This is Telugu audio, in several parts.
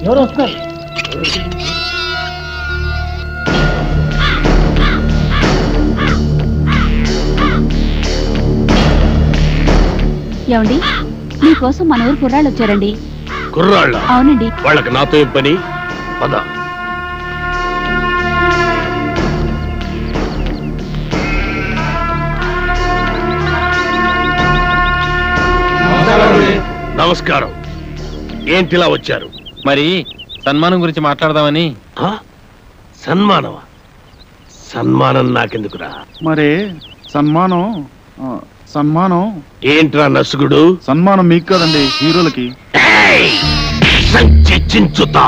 ఎవరు వస్తారు? ఏమండి, మీకోసం మన ఊరు కుర్రాళ్ళు వచ్చారండి. కుర్రాళ్ళ? అవునండి. వాళ్ళకి నాతో ఏం పని? పద. నమస్కారం. ఏంటిలా వచ్చారు? మరి సన్మానం గురించి మాట్లాడదామని. సన్మానమా? సన్మానం నాకెందుకురా? మరి సన్మానం సన్మానం ఏంట్రా నసుగుడు? సన్మానం మీకు కదండి, హీరోలకి. చించుతా.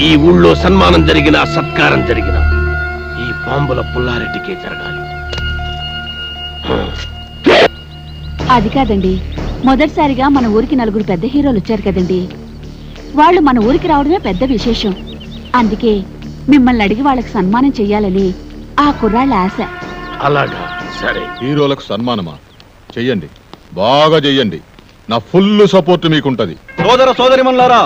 ఈ ఊళ్ళో సన్మానం జరిగిన సత్కారం జరిగిన ఈ బాంబుల పుల్లారెడ్డికే జరగాలి. అది కాదండి, మొదటిసారిగా మన ఊరికి నలుగురు పెద్ద హీరోలు వచ్చారు కదండి. వాళ్ళు మన ఊరికి రావడమే పెద్ద విశేషం. అందుకే మిమ్మల్ని అడిగి వాళ్ళకి సన్మానం చెయ్యాలని ఆ కుర్రాళ్ళ ఆశ. అలాగా, సరే. హీరోలకు సన్మానమా? చెయ్యండి, బాగా చెయ్యండి. నా ఫుల్ సపోర్ట్ మీకుంటది. సోదర సోదరిమణులారా,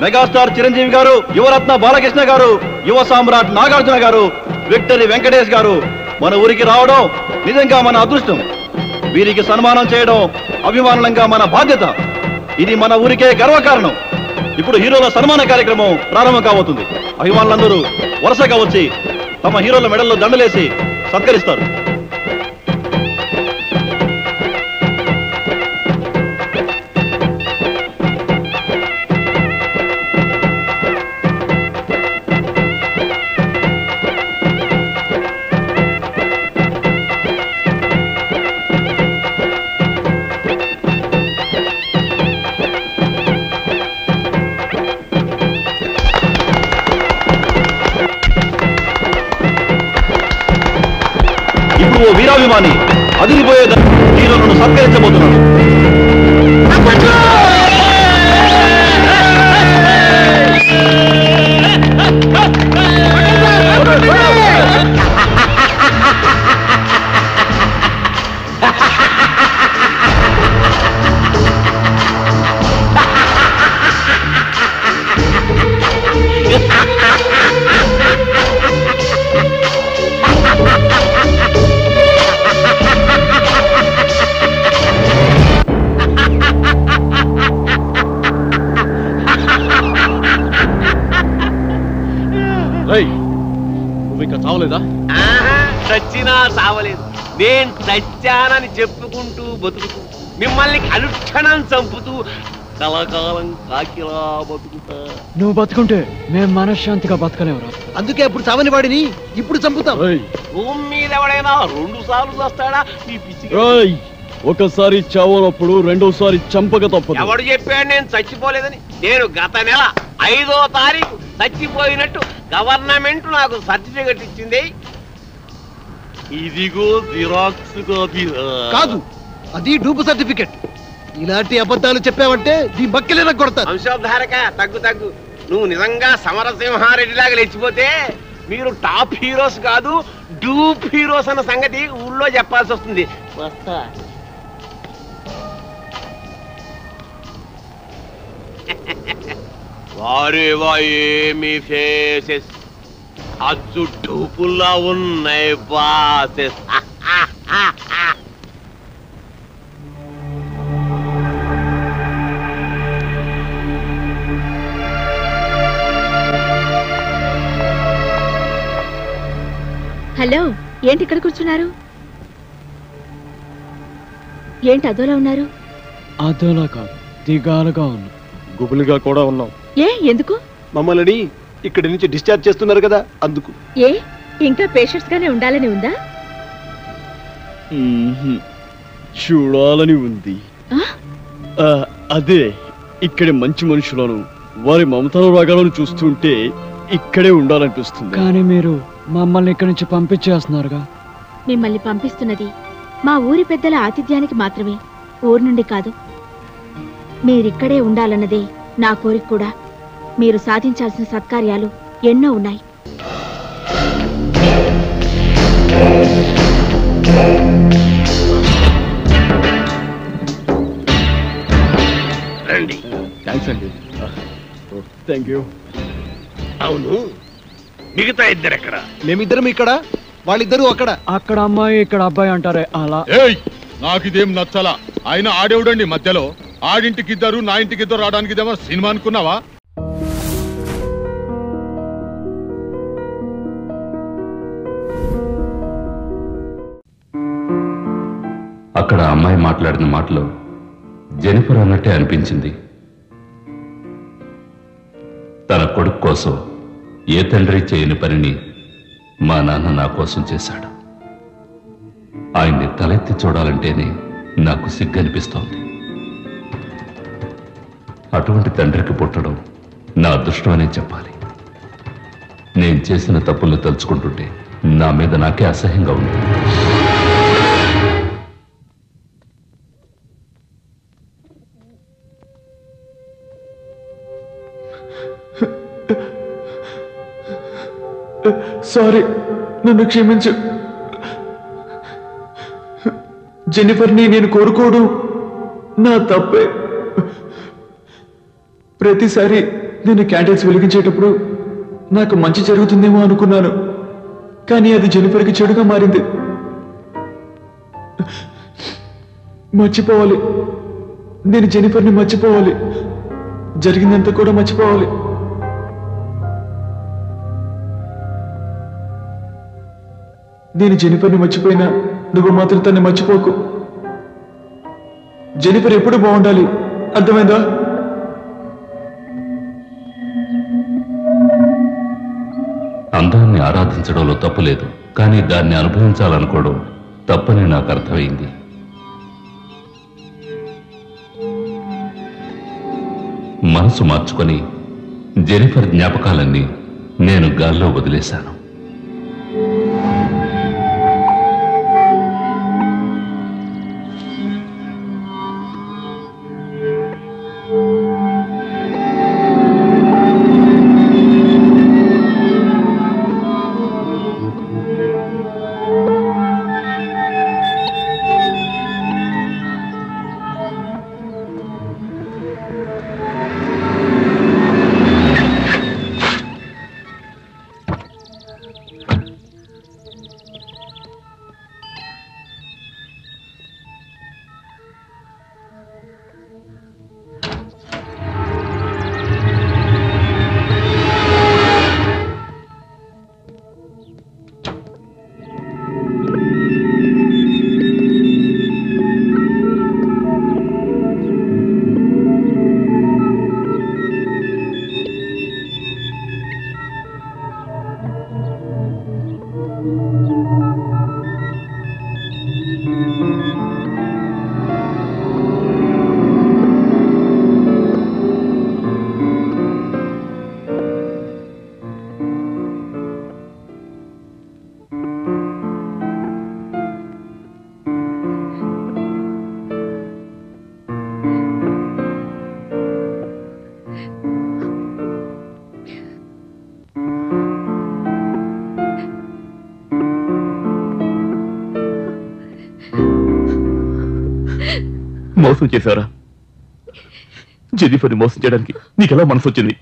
మెగాస్టార్ చిరంజీవి గారు, యువరత్న బాలకృష్ణ గారు, యువ సామ్రాట్ నాగార్జున గారు, విక్టరీ వెంకటేష్ గారు మన ఊరికి రావడం నిజంగా మన అదృష్టం. వీరికి సన్మానం చేయడం అభిమానంగా మన బాధ్యత. ఇది మన ఊరికే గర్వకారణం. ఇప్పుడు హీరోల సన్మాన కార్యక్రమం ప్రారంభం కాబోతుంది. అభిమానులందరూ వరుసగా వచ్చి తమ హీరోల మెడల్లో దండలేసి సత్కరిస్తారు. ఓ వీరాభిమాని అదిరిపోయే హీరోలను సత్కరించబోతున్నాడు. నువ్వు ఇంకా చావలేదా? చచ్చినా చావలేదు. నేను చచ్చానని చెప్పుకుంటూ బతుకుతూ మిమ్మల్ని అనుక్షణం చంపుతూ కలకాలం కాకిలా బతుకుతా. నువ్వు బతుకుంటే మేము మనశ్శాంతిగా బతకలేవురా. అందుకే అప్పుడు చావని వాడిని ఇప్పుడు చంపుతాం. భూమి మీద ఎవడైనా 2 సార్లు వస్తాడా? ఈ పిచ్చి ఒకసారి చావనప్పుడు రెండోసారి చంపక తప్పదు. ఎవడు చెప్పాడు నేను చచ్చిపోలేదని? నేను గత నెల 5వ తారీఖు చచ్చిపోయినట్టు గవర్నమెంట్ నాకు సర్టిఫికెట్ ఇచ్చింది. ఇదిగో జిరాక్స్ కాపీ. కాదు, అది డూపు సర్టిఫికెట్. ఇలాంటి అబద్ధాలు చెప్పావంటే నీ బక్కెలేనా కొడతాను. వంశోద్ధారక, తగ్గు తగ్గు. నువ్వు నిజంగా సమరసింహారెడ్డిలాగా లేచిపోతే మీరు టాప్ హీరోస్ కాదు, డూప్ హీరోస్ అన్న సంగతి ఊళ్ళో చెప్పాల్సి వస్తుంది. వస్తా. వారేవా ఏమి ఫేసెస్, అచ్చు డూపుల్లా ఉన్నాయి బాసెస్. హలో, ఏంటి ఇక్కడ కూర్చున్నారు? ఏంటి అదోలా ఉన్నారు? అదోలా కాదు, దిగాలుగా ఉన్నా, గుబులుగా కూడా ఉన్నాం. ఏ ఎందుకు? మమ్మల్ని ఇక్కడి నుంచి డిశ్చార్జ్ చేస్తున్నారు కదా, అందుకు. ఏ ఇంకా పేషెంట్స్ గానే ఉండాలని ఉందా? చూడాలని ఉంది. అదే ఇక్కడి మంచి మనుషులను, వారి మమతల రాగాలను చూస్తుంటే ఇక్కడే ఉండాలనిపిస్తుంది. కానీ మీరు మమ్మల్ని ఇక్కడి నుంచి పంపించేస్తున్నారుగా. మిమ్మల్ని పంపిస్తున్నది మా ఊరి పెద్దల ఆతిథ్యానికి మాత్రమే, ఊరు నుండి కాదు. మీరిక్కడే ఉండాలన్నదే నా కోరిక కూడా. మీరు సాధించాల్సిన సత్కార్యాలు ఎన్నో ఉన్నాయి. రండి. థ్యాంక్స్ అండి. Thank you. అవును, మిగతా ఇద్దరు ఎక్కడ? మేమిద్దరం ఇక్కడ, వాళ్ళిద్దరూ అక్కడ. అక్కడ అమ్మాయి ఇక్కడ అబ్బాయి అంటారే అలా. ఏయ్, నాకిదేం నచ్చలా. ఆయన ఆడేవుడండి మధ్యలో. ఆడింటికి ఇద్దరు, నా ఇంటికి ఇద్దరు రావడానికి ఇదేమో సినిమా అనుకున్నావా? అక్కడ అమ్మాయి మాట్లాడిన మాటలో జెనిఫర్ అన్నట్టే అనిపించింది. తన కొడుకు కోసం ఏ తండ్రి చేయని పనిని మా నాన్న నా కోసం చేశాడు. ఆయన్ని తలెత్తి చూడాలంటేనే నాకు సిగ్గనిపిస్తోంది. అటువంటి తండ్రికి పుట్టడం నా అదృష్టమనే చెప్పాలి. నేను చేసిన తప్పుల్ని తలుచుకుంటుంటే నా మీద నాకే అసహ్యంగా ఉంది. సారీ, నన్ను క్షమించు. జెన్నిఫర్ని నేను కోరుకోవడం నా తప్పే. ప్రతిసారి నేను క్యాండిల్స్ వెలిగించేటప్పుడు నాకు మంచి జరుగుతుందేమో అనుకున్నాను, కానీ అది జెన్నిఫర్కి చెడుగా మారింది. మర్చిపోవాలి, నేను జెన్నిఫర్ని మర్చిపోవాలి. జరిగిందంతా కూడా మర్చిపోవాలి. నేను జెనిఫర్ని మర్చిపోయినా నువ్వు మాత్రం తన్ని మర్చిపోకు. జెనిఫర్ ఎప్పుడు బాగుండాలి, అర్థమైందా? అందాన్ని ఆరాధించడంలో తప్పు లేదు, కానీ దాన్ని అనుభవించాలనుకోవడం తప్పని నాకు అర్థమైంది. మనసు మార్చుకొని జెనిఫర్ జ్ఞాపకాలన్నీ నేను గాల్లో వదిలేశాను. మోసం చేశారా? జెన్నిఫర్ని మోసం చేయడానికి నీకెలా మనసు వచ్చింది?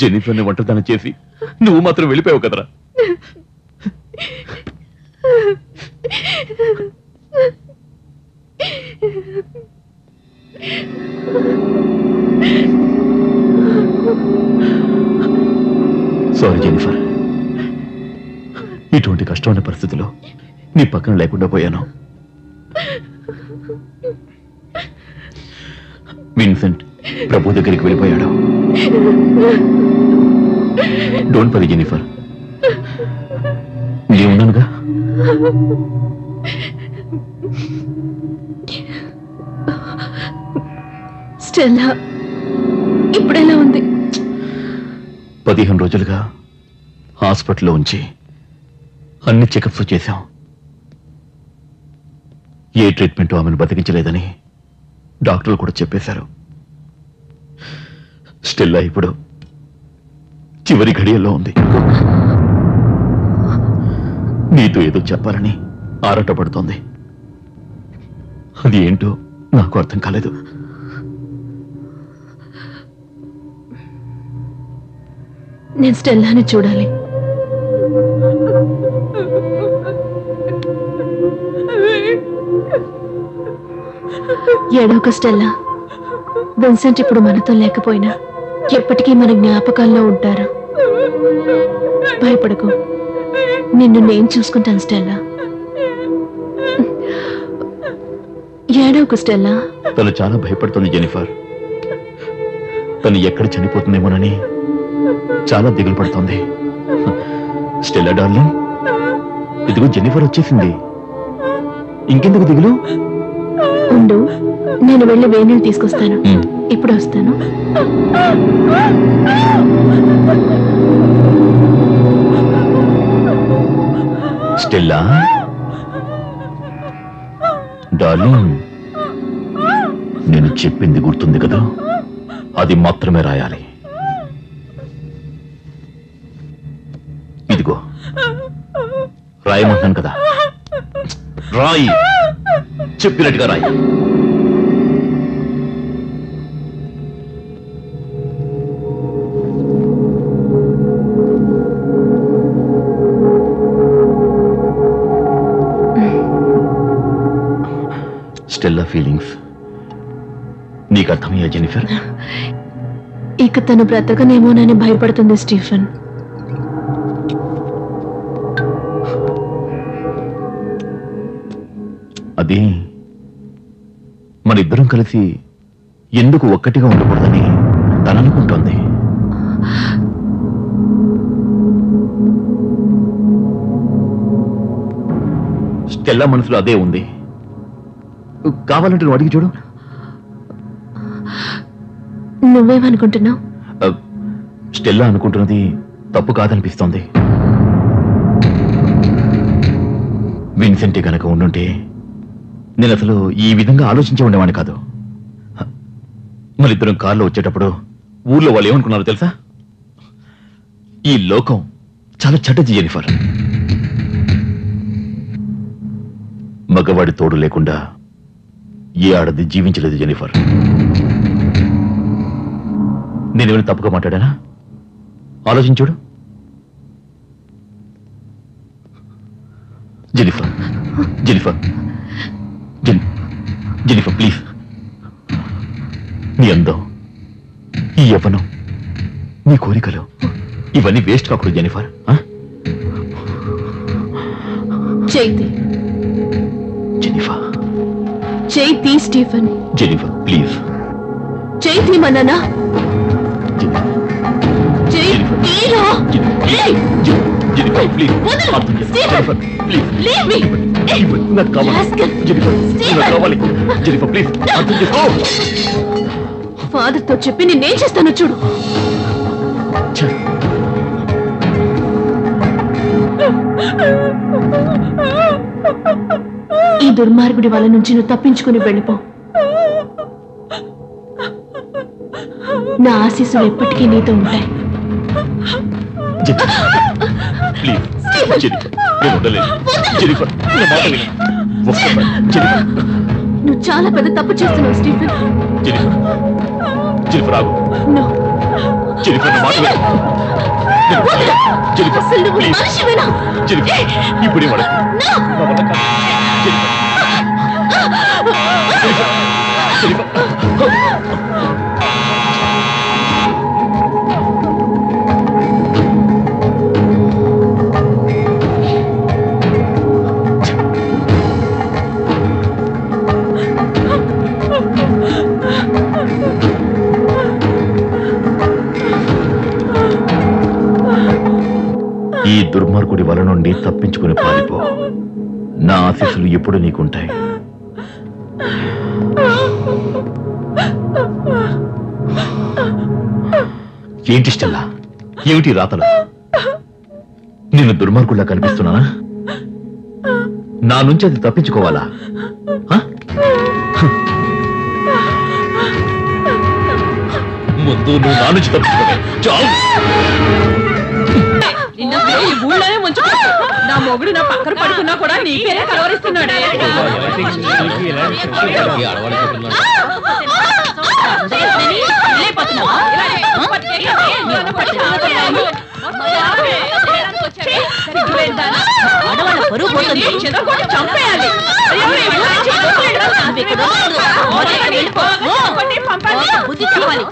జెన్నిఫర్ని ఒంటరిదాన్ని చేసి నువ్వు మాత్రం వెళ్ళిపోయావు కదరా. సారీ జెన్నిఫర్, ఇటువంటి కష్టమైన పరిస్థితిలో నీ పక్కన లేకుండా పోయాను. విన్సెంట్ ప్రభు దగ్గరికి వెళ్ళిపోయాడు. డోంట్ వరీ జెన్నిఫర్, నేను ఉన్నానుగా. స్టెల్లా ఇప్పుడెలా ఉంది? 15 రోజులుగా హాస్పిటల్లో ఉంచి అన్ని చెకప్స్ చేశాం. ఏ ట్రీట్మెంట్ ఆమెను బతికించలేదని డాక్టర్లు కూడా చెప్పేశారు. స్టెల్లా ఇప్పుడు చివరి ఘడియల్లో ఉంది. నీతో ఏదో చెప్పాలని ఆరాటపడుతోంది. అది ఏంటో నాకు అర్థం కాలేదు. నేను స్టెల్లాని చూడాలి. ఏడోక స్టెల్లా, విన్సెంట్ ఇప్పుడు మనతో లేకపోయినా ఎప్పటికీ మన జ్ఞాపకాల్లో ఉంటారు. భయపడకు, నిన్ను నేను చూసుకుంటాను స్టెల్లా. ఏడోక స్టెల్లా. తను చాలా భయపడుతుంది జెనిఫర్. తను ఎక్కడ చనిపోతుందేమోనని చాలా దిగులు పడుతోంది. స్టెల్లా డార్లింగ్, ఇదిగో జెనిఫర్ వచ్చేసింది. ఇంకెందుకు దిగులు? ఉండు, నేను వెళ్ళి వేణీళ్ళు తీసుకొస్తాను. ఇప్పుడు వస్తాను. స్టెల్లా డార్లింగ్, నేను చెప్పింది గుర్తుంది కదా? అది మాత్రమే రాయాలి. ఇదిగో రాయమంటున్నాను కదా, రాయి, చెప్పినట్టుగా రాయి. స్టెల్లా ఫీలింగ్స్ నీకు అర్థమయ్యా జెనిఫర్? ఇక తను బ్రతకనేమోనని భయపడుతుంది స్టీఫెన్. అది మనిద్దరం కలిసి ఎందుకు ఒక్కటిగా ఉండకూడదని తను అనుకుంటోంది. స్టెల్లా మనసులో అదే ఉంది. కావాలంటే నువ్వు అడిగి చూడు. నువ్వేమనుకుంటున్నావు? స్టెల్లా అనుకుంటున్నది తప్పు కాదనిపిస్తోంది. విన్సెంట్ గనక ఉండుంటే నేను అసలు ఈ విధంగా ఆలోచించే ఉండేవాడిని కాదు. మరిద్దరం కారులో వచ్చేటప్పుడు ఊర్లో వాళ్ళు ఏమనుకున్నారో తెలుసా? ఈ లోకం చాలా చెడ్డది జెనిఫర్. మగవాడి తోడు లేకుండా ఏ ఆడది జీవించలేదు జెనిఫర్. నేనేమైనా తప్పుగా మాట్లాడానా? ఆలోచించుడు. Jennifer, Jennifer, Jennifer please. నీ అందం, ఈ యవ్వనం, నీ కోరికలు ఇవన్నీ వేస్ట్ కాకూడదు Jennifer. Chaiti, Jennifer, Chaiti, Stephen. Jennifer please. Chaiti మననా? Jennifer please. Jennifer please. నాకు కావాలి జెనిఫర్, నాకు కావాలి జెనిఫర్ ప్లీజ్. అర్థం చేసుకో. ఫాదర్ తో చెప్పి నేనేం చేస్తానో చూడు. ఈ దుర్మార్గుడి వాళ్ళ నుంచి నువ్వు తప్పించుకుని వెళ్ళిపో. నా ఆశీస్సులు ఎప్పటికీ నీతో ఉంటాయి. నువ్వు చాలా పెద్ద తప్పు చేస్తున్నావు స్టీఫెన్. అసలు నువ్వు మనిషివేనా? ఇప్పుడే ఈ దుర్మార్గుడి వల నుండి తప్పించుకుని పారిపో. నా ఆశీస్సులు ఎప్పుడు నీకుంటాయి. ఏంటి స్టెల్లా, ఏమిటి రాతలు? నేను దుర్మార్గుల్లా కనిపిస్తున్నానా? నా నుంచి అది తప్పించుకోవాలా? ముందు నువ్వు నా నుంచి తప్పించుకోవాలి. చాలు. ఊళ్ళోనే ముంచుకో. నా మొగుడు నా పక్కన పడుకున్నా కూడా నీ పేరే కలవరిస్తున్నాడే. ఆడవాళ్ళ పరువు పోతుంది. చంపేయాలి. బుద్ధి చెప్పాలి.